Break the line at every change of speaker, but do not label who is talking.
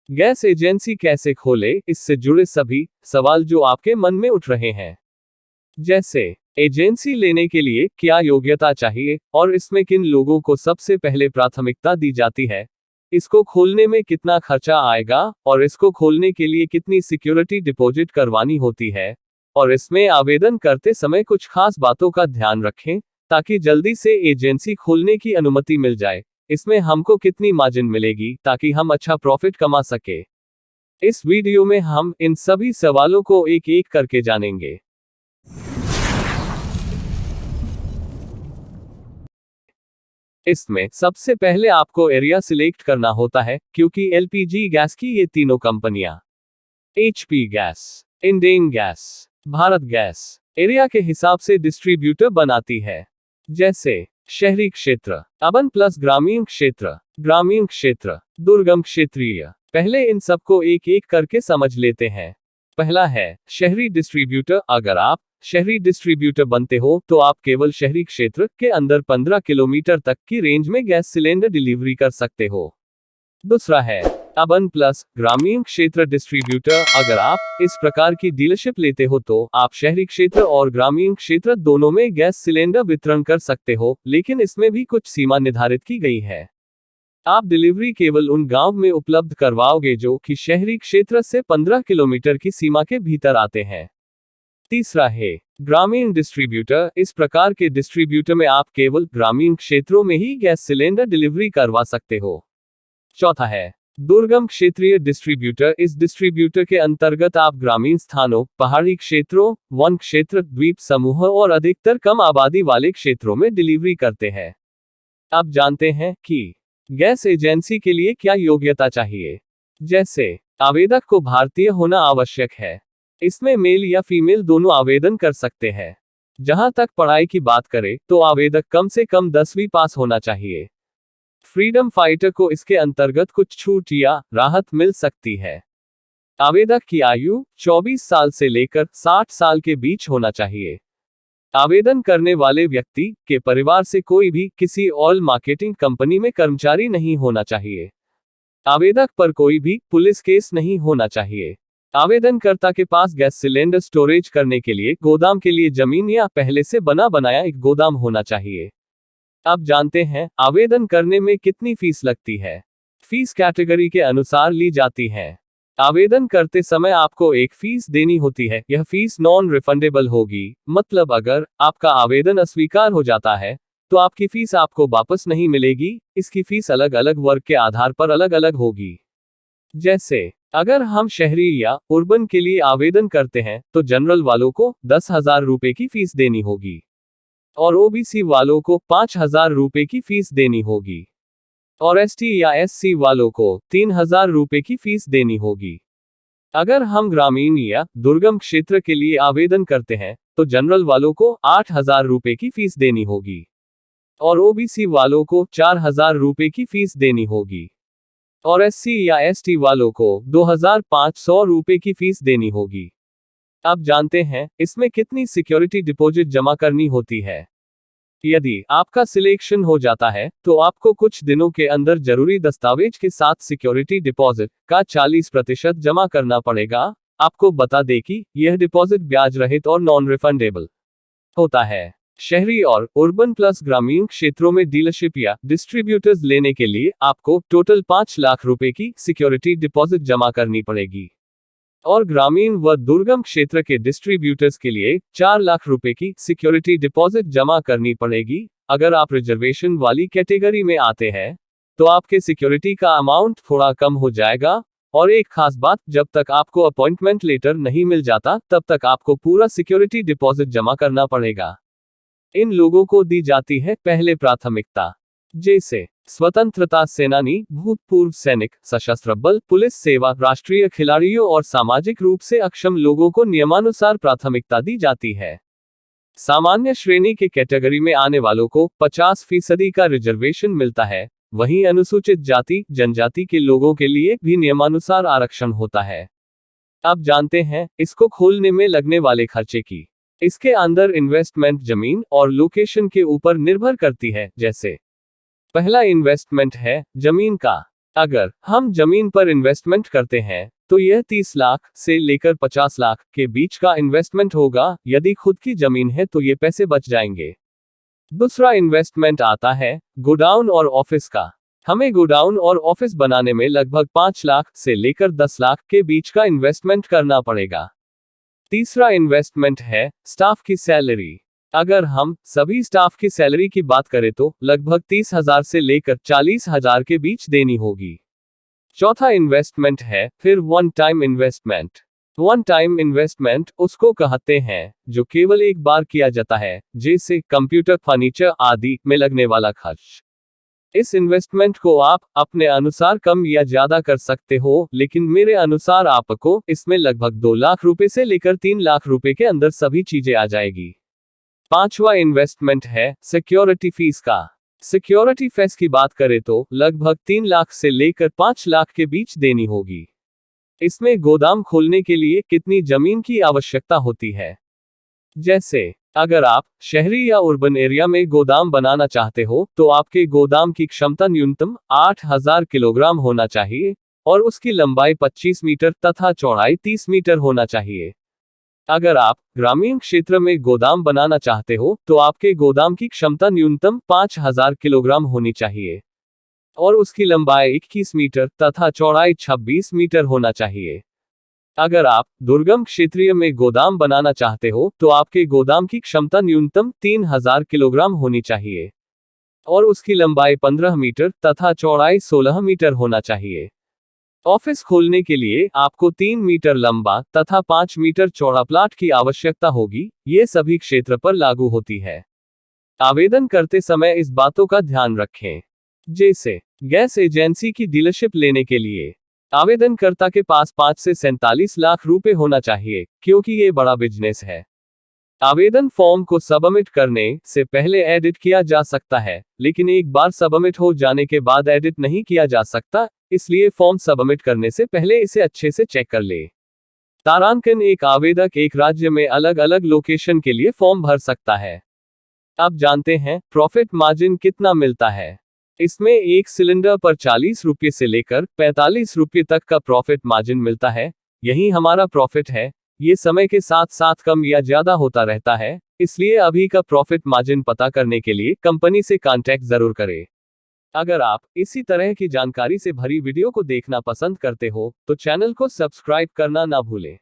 Gas agency कैसे खोले, इससे जुड़े सभी सवाल जो आपके मन में उठ रहे हैं, जैसे एजेंसी लेने के लिए क्या योग्यता चाहिए और इसमें किन लोगों को सबसे पहले प्राथमिकता दी जाती है, इसको खोलने में कितना खर्चा आएगा और इसको खोलने के लिए कितनी सिक्योरिटी डिपॉजिट करवानी होती है, और इसमें आवेदन करते समय कुछ खास बातों का ध्यान रखें ताकि जल्दी से एजेंसी खोलने की अनुमति मिल जाए। इसमें हमको कितनी मार्जिन मिलेगी ताकि हम अच्छा प्रॉफिट कमा सके। इस वीडियो में हम इन सभी सवालों को एक एक करके जानेंगे। इसमें सबसे पहले आपको एरिया सिलेक्ट करना होता है, क्योंकि एलपीजी गैस की ये तीनों कंपनियां HP gas, Indane gas, Bharat gas area के हिसाब से डिस्ट्रीब्यूटर बनाती है। जैसे शहरी क्षेत्र, अर्बन प्लस ग्रामीण क्षेत्र, दुर्गम क्षेत्रीय। पहले इन सबको एक एक करके समझ लेते हैं। पहला है शहरी डिस्ट्रीब्यूटर। अगर आप शहरी डिस्ट्रीब्यूटर बनते हो तो आप केवल शहरी क्षेत्र के अंदर 15 किलोमीटर तक की रेंज में गैस सिलेंडर डिलीवरी कर सकते हो। दूसरा है अर्बन प्लस ग्रामीण क्षेत्र डिस्ट्रीब्यूटर। अगर आप इस प्रकार की डीलरशिप लेते हो तो आप शहरी क्षेत्र और ग्रामीण क्षेत्र दोनों में गैस सिलेंडर वितरण कर सकते हो, लेकिन इसमें भी कुछ सीमा निर्धारित की गई है। आप डिलीवरी केवल उन गांव में उपलब्ध करवाओगे जो कि शहरी क्षेत्र से 15 किलोमीटर की सीमा के भीतर आते हैं। तीसरा है ग्रामीण डिस्ट्रीब्यूटर। इस प्रकार के डिस्ट्रीब्यूटर में आप केवल ग्रामीण क्षेत्रों में ही गैस सिलेंडर डिलीवरी करवा सकते हो। चौथा है दुर्गम क्षेत्रीय डिस्ट्रीब्यूटर। इस डिस्ट्रीब्यूटर के अंतर्गत आप ग्रामीण स्थानों, पहाड़ी क्षेत्रों, वन क्षेत्र, द्वीप समूह और अधिकतर कम आबादी वाले क्षेत्रों में डिलीवरी करते हैं। अब जानते हैं कि गैस एजेंसी के लिए क्या योग्यता चाहिए। जैसे आवेदक को भारतीय होना आवश्यक है। इसमें मेल या फीमेल दोनों आवेदन कर सकते हैं। जहां तक पढ़ाई की बात करें तो आवेदक कम से कम 10वीं पास होना चाहिए। फ्रीडम फाइटर को इसके अंतर्गत कुछ छूट या राहत मिल सकती है। आवेदक की आयु 24 साल से लेकर 60 साल के बीच होना चाहिए। आवेदन करने वाले व्यक्ति के परिवार से कोई भी किसी ऑयल मार्केटिंग कंपनी में कर्मचारी नहीं होना चाहिए। आवेदक पर कोई भी पुलिस केस नहीं होना चाहिए। आवेदनकर्ता के पास गैस सिलेंडर स्टोरेज करने के लिए गोदाम के लिए जमीन या पहले से बना बनाया एक गोदाम होना चाहिए। अब जानते हैं आवेदन करने में कितनी फीस लगती है। फीस कैटेगरी के अनुसार ली जाती है। आवेदन करते समय आपको एक फीस देनी होती है। यह फीस नॉन रिफंडेबल होगी, मतलब अगर आपका आवेदन अस्वीकार हो जाता है तो आपकी फीस आपको वापस नहीं मिलेगी। इसकी फीस अलग अलग वर्ग के आधार पर अलग अलग होगी। जैसे अगर हम शहरी या अर्बन के लिए आवेदन करते हैं तो जनरल वालों को 10,000 रुपए की फीस देनी होगी और ओबीसी वालों को 5,000 रुपए की फीस देनी होगी और एसटी या एससी वालों को 3,000 रुपए की फीस देनी होगी। अगर हम ग्रामीण या दुर्गम क्षेत्र के लिए आवेदन करते हैं तो जनरल वालों को 8,000 रुपए की फीस देनी होगी और ओबीसी वालों को 4,000 रुपए की फीस देनी होगी और एससी या एसटी वालों को 2,500 रुपए की फीस देनी होगी। अब जानते हैं इसमें कितनी सिक्योरिटी डिपॉजिट जमा करनी होती है। यदि आपका सिलेक्शन हो जाता है तो आपको कुछ दिनों के अंदर जरूरी दस्तावेज के साथ सिक्योरिटी डिपॉजिट का 40% जमा करना पड़ेगा। आपको बता दें कि यह डिपॉजिट ब्याज रहित और नॉन रिफंडेबल होता है। शहरी और अर्बन प्लस ग्रामीण क्षेत्रों में डीलरशिप या डिस्ट्रीब्यूटर्स लेने के लिए आपको टोटल 5 लाख रुपए की सिक्योरिटी डिपॉजिट जमा करनी पड़ेगी और ग्रामीण व दुर्गम क्षेत्र के डिस्ट्रीब्यूटर्स के लिए 4 लाख रुपए की सिक्योरिटी डिपॉजिट जमा करनी पड़ेगी। अगर आप रिजर्वेशन वाली कैटेगरी में आते हैं तो आपके सिक्योरिटी का अमाउंट थोड़ा कम हो जाएगा। और एक खास बात, जब तक आपको अपॉइंटमेंट लेटर नहीं मिल जाता तब तक आपको पूरा सिक्योरिटी डिपॉजिट जमा करना पड़ेगा। इन लोगों को दी जाती है पहले प्राथमिकता, जैसे स्वतंत्रता सेनानी, भूतपूर्व सैनिक, सशस्त्र बल, पुलिस सेवा, राष्ट्रीय खिलाड़ियों और सामाजिक रूप से अक्षम लोगों को नियमानुसार प्राथमिकता दी जाती है। सामान्य श्रेणी के कैटेगरी में आने वालों को 50% का रिजर्वेशन मिलता है। वहीं अनुसूचित जाति जनजाति के लोगों के लिए भी नियमानुसार आरक्षण होता है। अब जानते हैं इसको खोलने में लगने वाले खर्चे की। इसके अंदर इन्वेस्टमेंट जमीन और लोकेशन के ऊपर निर्भर करती है। जैसे पहला इन्वेस्टमेंट है जमीन का। अगर हम जमीन पर इन्वेस्टमेंट करते हैं तो यह 30 लाख से लेकर 50 लाख के बीच का इन्वेस्टमेंट होगा। यदि खुद की जमीन है तो ये पैसे बच जाएंगे। दूसरा इन्वेस्टमेंट आता है गोडाउन और ऑफिस का। हमें गोडाउन और ऑफिस बनाने में लगभग 5 लाख से लेकर 10 लाख के बीच का इन्वेस्टमेंट करना पड़ेगा। तीसरा इन्वेस्टमेंट है स्टाफ की सैलरी। अगर हम सभी स्टाफ की सैलरी की बात करें तो लगभग 30,000 से लेकर 40,000 के बीच देनी होगी। चौथा इन्वेस्टमेंट है फिर one time investment. One time investment उसको कहते हैं जो केवल एक बार किया जाता है, जैसे कंप्यूटर, फर्नीचर आदि में लगने वाला खर्च। इस इन्वेस्टमेंट को आप अपने अनुसार कम या ज्यादा कर सकते हो, लेकिन मेरे अनुसार आपको इसमें लगभग 2 लाख रुपए से लेकर 3 लाख रुपए के अंदर सभी चीजें आ जाएगी। पांचवा इन्वेस्टमेंट है सिक्योरिटी फीस का। सिक्योरिटी फीस की बात करें तो लगभग 3 लाख से लेकर 5 लाख के बीच देनी होगी। इसमें गोदाम खोलने के लिए कितनी जमीन की आवश्यकता होती है, जैसे अगर आप शहरी या अर्बन एरिया में गोदाम बनाना चाहते हो तो आपके गोदाम की क्षमता न्यूनतम 8,000 किलोग्राम होना चाहिए और उसकी लंबाई 25 मीटर तथा चौड़ाई 30 मीटर होना चाहिए। अगर आप ग्रामीण क्षेत्र में गोदाम बनाना चाहते हो तो आपके गोदाम की क्षमता न्यूनतम 5,000 किलोग्राम होनी चाहिए और उसकी लंबाई 21 मीटर तथा चौड़ाई 26 मीटर होना चाहिए। अगर आप दुर्गम क्षेत्रीय में गोदाम बनाना चाहते हो तो आपके गोदाम की क्षमता न्यूनतम 3,000 किलोग्राम होनी चाहिए और उसकी लंबाई 15 मीटर तथा चौड़ाई 16 मीटर होना चाहिए। ऑफिस खोलने के लिए आपको 3 मीटर लंबा तथा 5 मीटर चौड़ा प्लाट की आवश्यकता होगी। ये सभी क्षेत्र पर लागू होती है। आवेदन करते समय इस बातों का ध्यान रखें, जैसे गैस एजेंसी की डीलरशिप लेने के लिए आवेदनकर्ता के पास 5 से 47 लाख रुपए होना चाहिए, क्योंकि ये बड़ा बिजनेस है। आवेदन फॉर्म को सबमिट करने से पहले एडिट किया जा सकता है, लेकिन एक बार सबमिट हो जाने के बाद एडिट नहीं किया जा सकता, इसलिए फॉर्म सबमिट करने से पहले इसे अच्छे से चेक कर ले। तारांकन: एक आवेदक एक राज्य में अलग अलग लोकेशन के लिए फॉर्म भर सकता है। अब जानते हैं प्रॉफिट मार्जिन कितना मिलता है। इसमें एक सिलेंडर पर 40 रुपये से लेकर 45 रुपये तक का प्रॉफिट मार्जिन मिलता है। यही हमारा प्रॉफिट है। ये समय के साथ साथ कम या ज्यादा होता रहता है, इसलिए अभी का प्रॉफिट मार्जिन पता करने के लिए कंपनी से कांटेक्ट जरूर करें। अगर आप इसी तरह की जानकारी से भरी वीडियो को देखना पसंद करते हो तो चैनल को सब्सक्राइब करना ना भूलें।